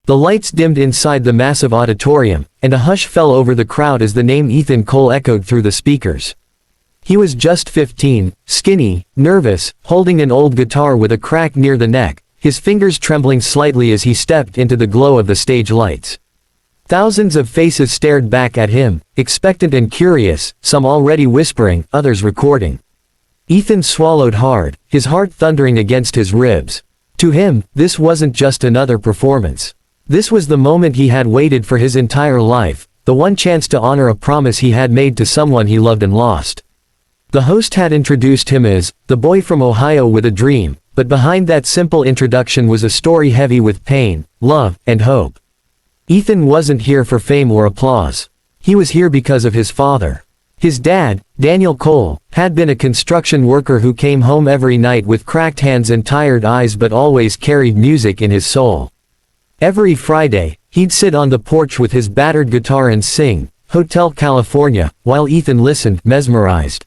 The lights dimmed inside the massive auditorium, and a hush fell over the crowd as the name Ethan Cole echoed through the speakers. He was just 15, skinny, nervous, holding an old guitar with a crack near the neck, his fingers trembling slightly as he stepped into the glow of the stage lights. Thousands of faces stared back at him, expectant and curious, some already whispering, others recording. Ethan swallowed hard, his heart thundering against his ribs. To him, this wasn't just another performance. This was the moment he had waited for his entire life, the one chance to honor a promise he had made to someone he loved and lost. The host had introduced him as the boy from Ohio with a dream, but behind that simple introduction was a story heavy with pain, love, and hope. Ethan wasn't here for fame or applause. He was here because of his father. His dad, Daniel Cole, had been a construction worker who came home every night with cracked hands and tired eyes but always carried music in his soul. Every Friday, he'd sit on the porch with his battered guitar and sing, "Hotel California," while Ethan listened, mesmerized.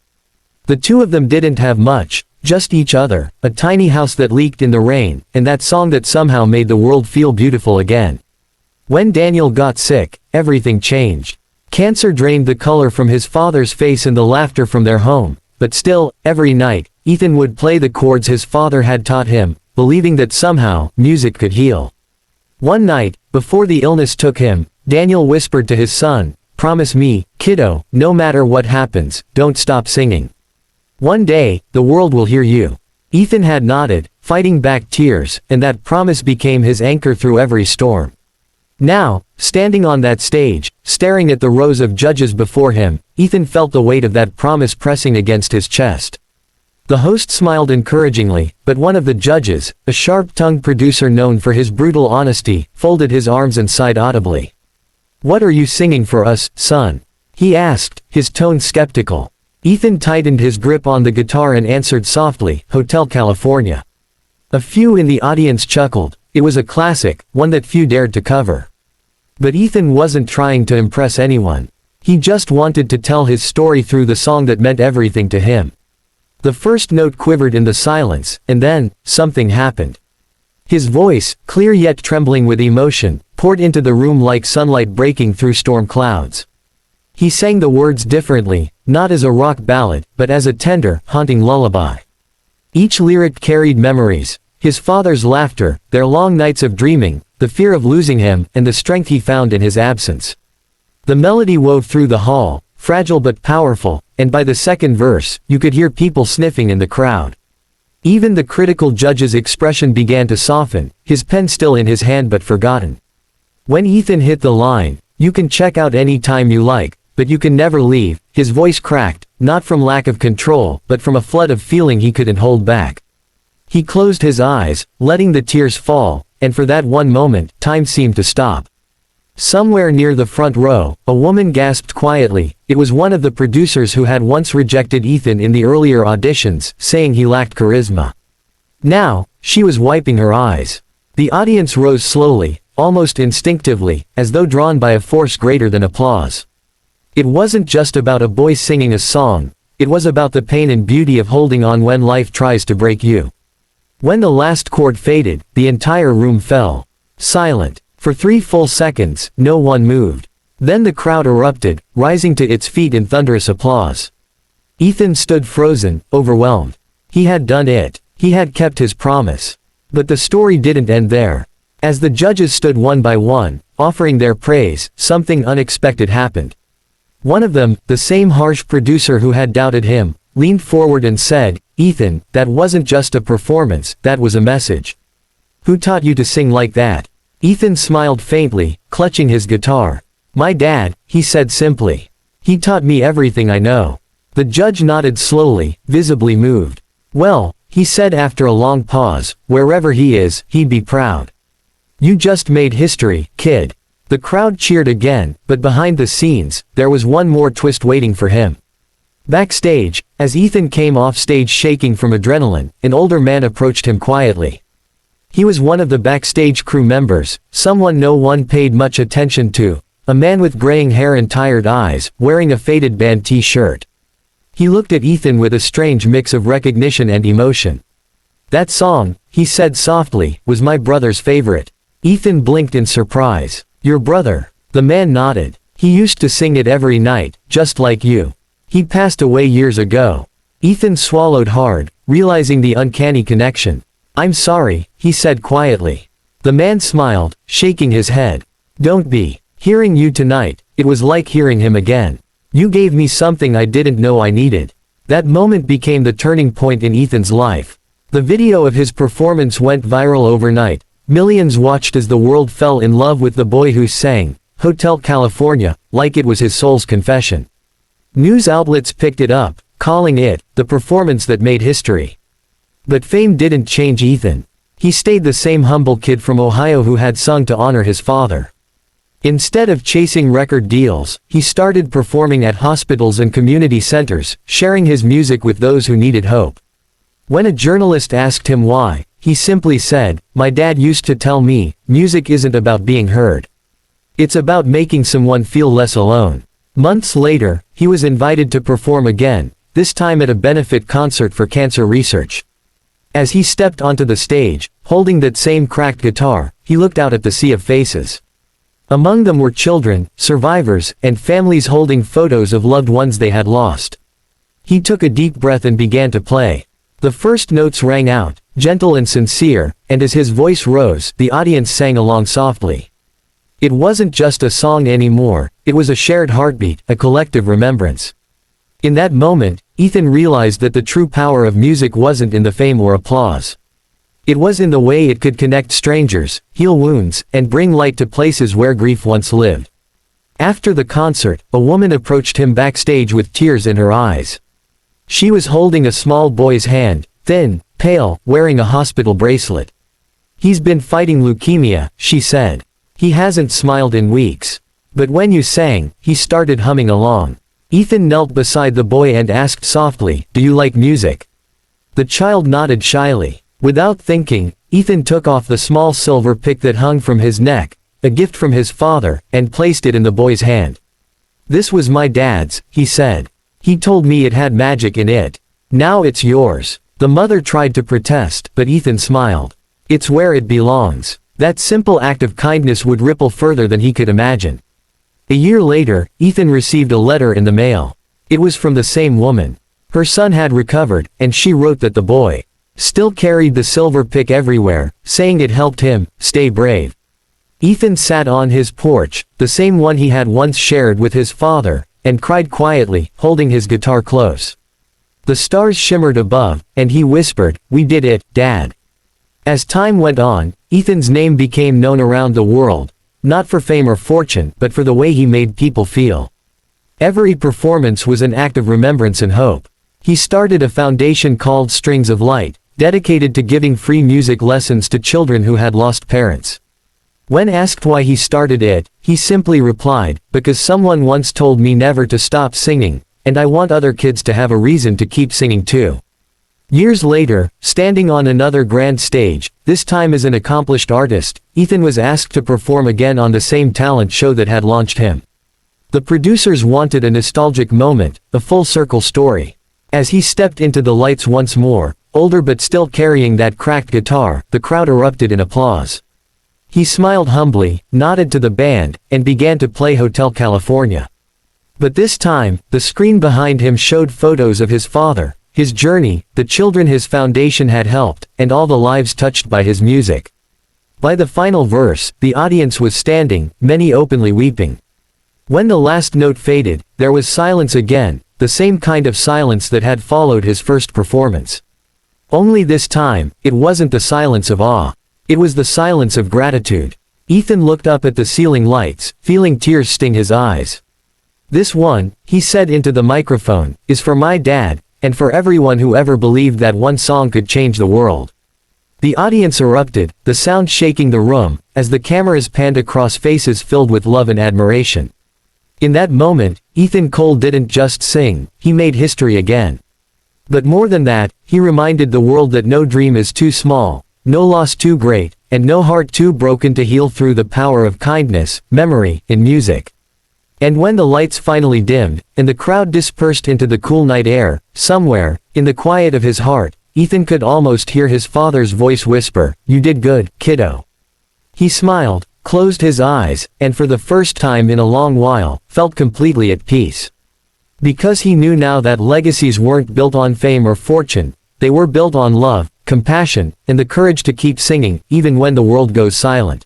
The two of them didn't have much, just each other, a tiny house that leaked in the rain, and that song that somehow made the world feel beautiful again. When Daniel got sick, everything changed. Cancer drained the color from his father's face and the laughter from their home, but still, every night, Ethan would play the chords his father had taught him, believing that somehow, music could heal. One night, before the illness took him, Daniel whispered to his son, "Promise me, kiddo, no matter what happens, don't stop singing. One day, the world will hear you." Ethan had nodded, fighting back tears, and that promise became his anchor through every storm. Now, standing on that stage, staring at the rows of judges before him, Ethan felt the weight of that promise pressing against his chest. The host smiled encouragingly, but one of the judges, a sharp-tongued producer known for his brutal honesty, folded his arms and sighed audibly. "What are you singing for us, son?" he asked, his tone skeptical. Ethan tightened his grip on the guitar and answered softly, "Hotel California." A few in the audience chuckled. It was a classic, one that few dared to cover. But Ethan wasn't trying to impress anyone. He just wanted to tell his story through the song that meant everything to him. The first note quivered in the silence, and then, something happened. His voice, clear yet trembling with emotion, poured into the room like sunlight breaking through storm clouds. He sang the words differently, not as a rock ballad, but as a tender, haunting lullaby. Each lyric carried memories, his father's laughter, their long nights of dreaming, the fear of losing him, and the strength he found in his absence. The melody wove through the hall, fragile but powerful, and by the second verse, you could hear people sniffing in the crowd. Even the critical judge's expression began to soften, his pen still in his hand but forgotten. When Ethan hit the line, "You can check out any time you like, but you can never leave," his voice cracked, not from lack of control, but from a flood of feeling he couldn't hold back. He closed his eyes, letting the tears fall, and for that one moment, time seemed to stop. Somewhere near the front row, a woman gasped quietly. It was one of the producers who had once rejected Ethan in the earlier auditions, saying he lacked charisma. Now, she was wiping her eyes. The audience rose slowly, almost instinctively, as though drawn by a force greater than applause. It wasn't just about a boy singing a song, it was about the pain and beauty of holding on when life tries to break you. When the last chord faded, the entire room fell silent. For 3 full seconds, no one moved. Then the crowd erupted, rising to its feet in thunderous applause. Ethan stood frozen, overwhelmed. He had done it. He had kept his promise. But the story didn't end there. As the judges stood one by one, offering their praise, something unexpected happened. One of them, the same harsh producer who had doubted him, leaned forward and said, "Ethan, that wasn't just a performance, that was a message. Who taught you to sing like that?" Ethan smiled faintly, clutching his guitar. "My dad," he said simply. "He taught me everything I know." The judge nodded slowly, visibly moved. "Well," he said after a long pause, "wherever he is, he'd be proud. You just made history, kid." The crowd cheered again, but behind the scenes, there was one more twist waiting for him. Backstage, as Ethan came off stage shaking from adrenaline, an older man approached him quietly. He was one of the backstage crew members, someone no one paid much attention to, a man with graying hair and tired eyes, wearing a faded band t-shirt. He looked at Ethan with a strange mix of recognition and emotion. "That song," he said softly, "was my brother's favorite. Ethan blinked in surprise. Your brother. The man nodded. He used to sing it every night, just like you. He passed away years ago. Ethan swallowed hard, realizing the uncanny connection. I'm sorry, he said quietly. The man smiled, shaking his head. Don't be. Hearing you tonight, it was like hearing him again. You gave me something I didn't know I needed. That moment became the turning point in Ethan's life. The video of his performance went viral overnight. Millions watched as the world fell in love with the boy who sang Hotel California, like it was his soul's confession. News outlets picked it up, calling it the performance that made history. But fame didn't change Ethan. He stayed the same humble kid from Ohio who had sung to honor his father. Instead of chasing record deals, he started performing at hospitals and community centers, sharing his music with those who needed hope. When a journalist asked him why, he simply said, "My dad used to tell me, music isn't about being heard. It's about making someone feel less alone." Months later, he was invited to perform again, this time at a benefit concert for cancer research. As he stepped onto the stage, holding that same cracked guitar, he looked out at the sea of faces. Among them were children, survivors, and families holding photos of loved ones they had lost. He took a deep breath and began to play. The first notes rang out, gentle and sincere, and as his voice rose, the audience sang along softly. It wasn't just a song anymore, it was a shared heartbeat, a collective remembrance. In that moment, Ethan realized that the true power of music wasn't in the fame or applause. It was in the way it could connect strangers, heal wounds, and bring light to places where grief once lived. After the concert, a woman approached him backstage with tears in her eyes. She was holding a small boy's hand, thin, pale, wearing a hospital bracelet. He's been fighting leukemia, she said. He hasn't smiled in weeks. But when you sang, he started humming along. Ethan knelt beside the boy and asked softly, "Do you like music?" The child nodded shyly. Without thinking, Ethan took off the small silver pick that hung from his neck, a gift from his father, and placed it in the boy's hand. "This was my dad's," he said. "He told me it had magic in it. Now it's yours." The mother tried to protest, but Ethan smiled. "It's where it belongs." That simple act of kindness would ripple further than he could imagine. A year later, Ethan received a letter in the mail. It was from the same woman. Her son had recovered, and she wrote that the boy still carried the silver pick everywhere, saying it helped him stay brave. Ethan sat on his porch, the same one he had once shared with his father, and cried quietly, holding his guitar close. The stars shimmered above, and he whispered, "We did it, Dad." As time went on, Ethan's name became known around the world, not for fame or fortune, but for the way he made people feel. Every performance was an act of remembrance and hope. He started a foundation called Strings of Light, dedicated to giving free music lessons to children who had lost parents. When asked why he started it, he simply replied, "Because someone once told me never to stop singing, and I want other kids to have a reason to keep singing too." Years later, standing on another grand stage, this time as an accomplished artist, Ethan was asked to perform again on the same talent show that had launched him. The producers wanted a nostalgic moment, a full-circle story. As he stepped into the lights once more, older but still carrying that cracked guitar, the crowd erupted in applause. He smiled humbly, nodded to the band, and began to play Hotel California. But this time, the screen behind him showed photos of his father, his journey, the children his foundation had helped, and all the lives touched by his music. By the final verse, the audience was standing, many openly weeping. When the last note faded, there was silence again, the same kind of silence that had followed his first performance. Only this time, it wasn't the silence of awe. It was the silence of gratitude. Ethan looked up at the ceiling lights, feeling tears sting his eyes. "This one," he said into the microphone, "is for my dad, and for everyone who ever believed that one song could change the world." The audience erupted, the sound shaking the room, as the cameras panned across faces filled with love and admiration. In that moment, Ethan Cole didn't just sing, he made history again. But more than that, he reminded the world that no dream is too small, no loss too great, and no heart too broken to heal through the power of kindness, memory, and music. And when the lights finally dimmed, and the crowd dispersed into the cool night air, somewhere, in the quiet of his heart, Ethan could almost hear his father's voice whisper, "You did good, kiddo." He smiled, closed his eyes, and for the first time in a long while, felt completely at peace. Because he knew now that legacies weren't built on fame or fortune, they were built on love, compassion, and the courage to keep singing, even when the world goes silent.